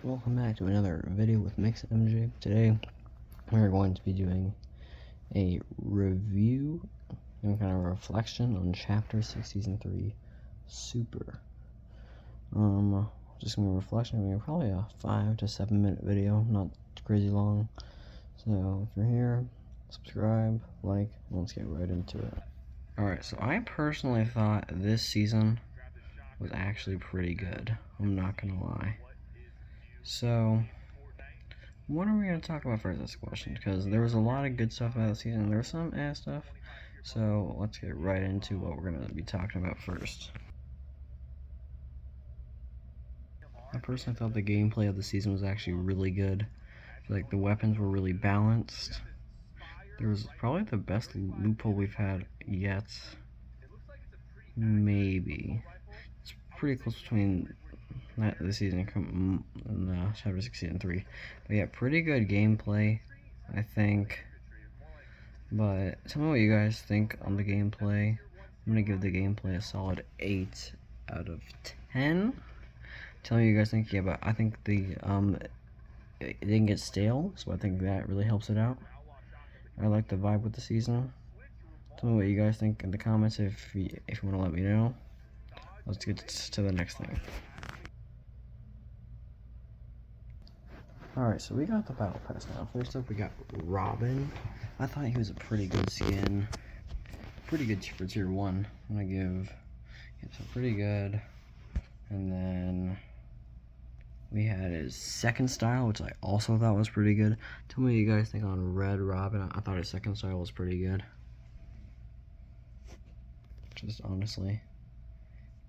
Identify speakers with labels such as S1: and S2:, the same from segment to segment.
S1: Welcome back to another video with MixxMJ. Today we're going to be doing a review and kind of a reflection on Chapter 6 Season 3 Super. Just gonna be a reflection, probably a 5 to 7 minute video, not crazy long. So if you're here, subscribe, like, and let's get right into it. Alright, so I personally thought this season was actually pretty good. I'm not gonna lie. So, what are we going to talk about first this question? Because there was a lot of good stuff about the season. There was some ass stuff. So, let's get right into what we're going to be talking about first. I personally thought the gameplay of the season was actually really good. Like, the weapons were really balanced. There was probably the best loophole we've had yet. Maybe. It's pretty close between the season and Chapter 6 Season 3. But yeah, pretty good gameplay, I think. But tell me what you guys think on the gameplay. I'm gonna give the gameplay a solid 8 out of 10. Tell me what you guys think. Yeah, but I think it didn't get stale, so I think that really helps it out. I like the vibe with the season. Tell me what you guys think in the comments if you want to let me know. Let's get to the next thing. Alright, so we got the battle pass now. First up, we got Robin. I thought he was a pretty good skin. Pretty good for tier 1. I'm gonna give it so pretty good. And then we had his second style, which I also thought was pretty good. Tell me what you guys think on Red Robin. I thought his second style was pretty good. Just honestly.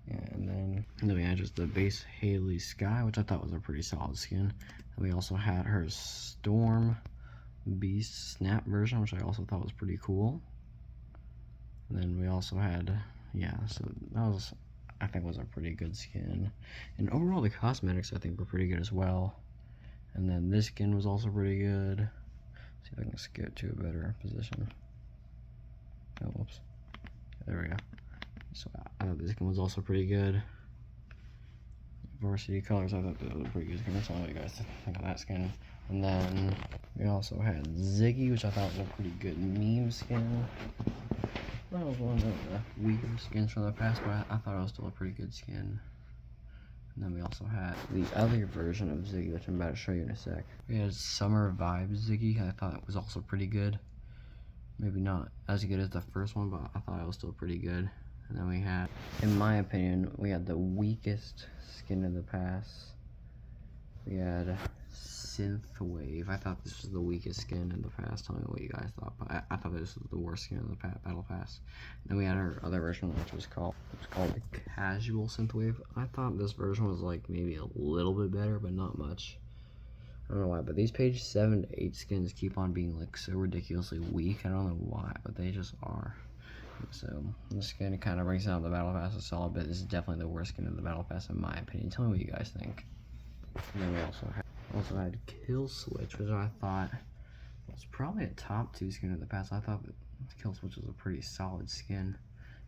S1: Yeah, and then we had just the base Haley Sky, which I thought was a pretty solid skin. And we also had her Storm Beast Snap version, which I also thought was pretty cool. And then we also had, yeah, so that was, I think, was a pretty good skin. And overall, the cosmetics, I think, were pretty good as well. And then this skin was also pretty good. Let's see if I can skip to a better position. Oh, whoops. There we go. So I thought this skin was also pretty good. Varsity colors, I thought that was a pretty good skin. That's all you guys think of that skin. And then we also had Ziggy, which I thought was a pretty good meme skin. That was one of the weaker skins from the past, but I thought it was still a pretty good skin. And then we also had the other version of Ziggy, which I'm about to show you in a sec. We had Summer Vibes Ziggy. I thought it was also pretty good. Maybe not as good as the first one, but I thought it was still pretty good. And then we had, in my opinion, we had the weakest skin in the pass. We had Synthwave. I thought this was the weakest skin in the past. Tell me what you guys thought. But I thought this was the worst skin in the battle pass. Then we had our other version, which was called the Casual Synthwave. I thought this version was like maybe a little bit better, but not much. I don't know why, but these page 7 to 8 skins keep on being like so ridiculously weak. I don't know why, but they just are. So this skin kind of brings down the battle pass a solid bit. This is definitely the worst skin in the battle pass in my opinion. Tell me what you guys think. And then we also had Kill Switch, which I thought was probably a top 2 skin of the past. I thought that Kill Switch was a pretty solid skin,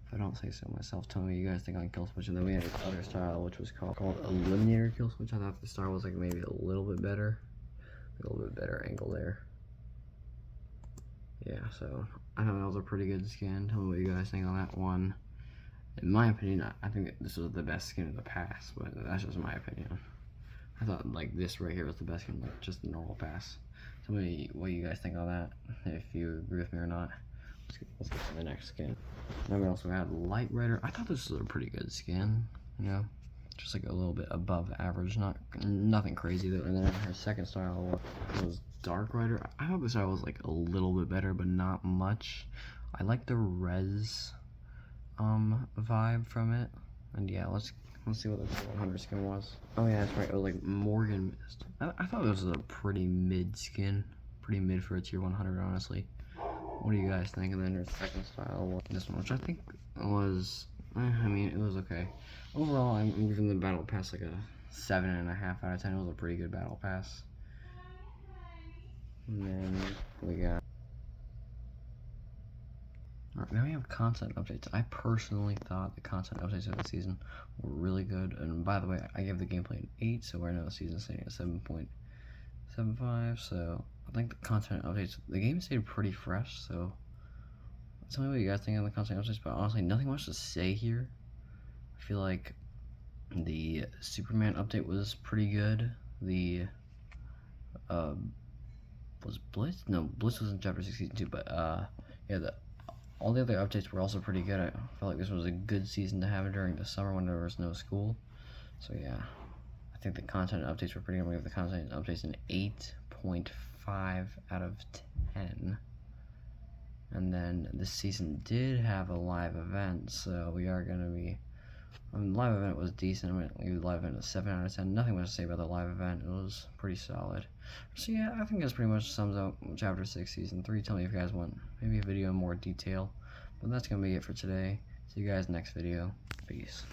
S1: if I don't say so myself. Tell me what you guys think on Kill Switch. And then we had this other style, which was called Eliminator Kill Switch. I thought the style was like maybe a little bit better, angle there. Yeah, so I thought that was a pretty good skin. Tell me what you guys think on that one. In my opinion, I think this was the best skin of the past, but that's just my opinion. I thought like this right here was the best skin, like just the normal pass. Tell me what you guys think on that, if you agree with me or not. Let's get to the next skin. Then we also had Light Rider. I thought this was a pretty good skin, you know, just like a little bit above average, nothing crazy though. And then her second style was Dark Rider. I thought this style was like a little bit better, but not much. I like the res vibe from it. And yeah, let's see what the 100 skin was. Oh yeah, that's right. It was like Morgan Mist. I thought this was a pretty mid skin. Pretty mid for a tier 100, honestly. What do you guys think? And then her second style was this one, which I think was, I mean, it was okay. Overall, I'm giving the battle pass like a 7.5 out of 10. It was a pretty good battle pass. And then we got Alright, now we have content updates. I personally thought the content updates of the season were really good. And by the way, I gave the gameplay an 8, so right now the season's staying at 7.75. So I think the content updates, the game stayed pretty fresh. So tell me what you guys think of the content updates. But honestly, nothing much to say here. I feel like the Superman update was pretty good. The was Blitz? No, Blitz was in Chapter 6 Season 2, but yeah, all the other updates were also pretty good. I felt like this was a good season to have during the summer when there was no school. So yeah, I think the content updates were pretty good. We have the content updates an 8.5 out of 10. And then this season did have a live event, so we are going to be... the live event was decent. I'm going to leave the live event a 7 out of 10. Nothing much to say about the live event. It was pretty solid. So yeah, I think this pretty much sums up Chapter 6 Season 3. Tell me if you guys want maybe a video in more detail. But that's going to be it for today. See you guys next video. Peace.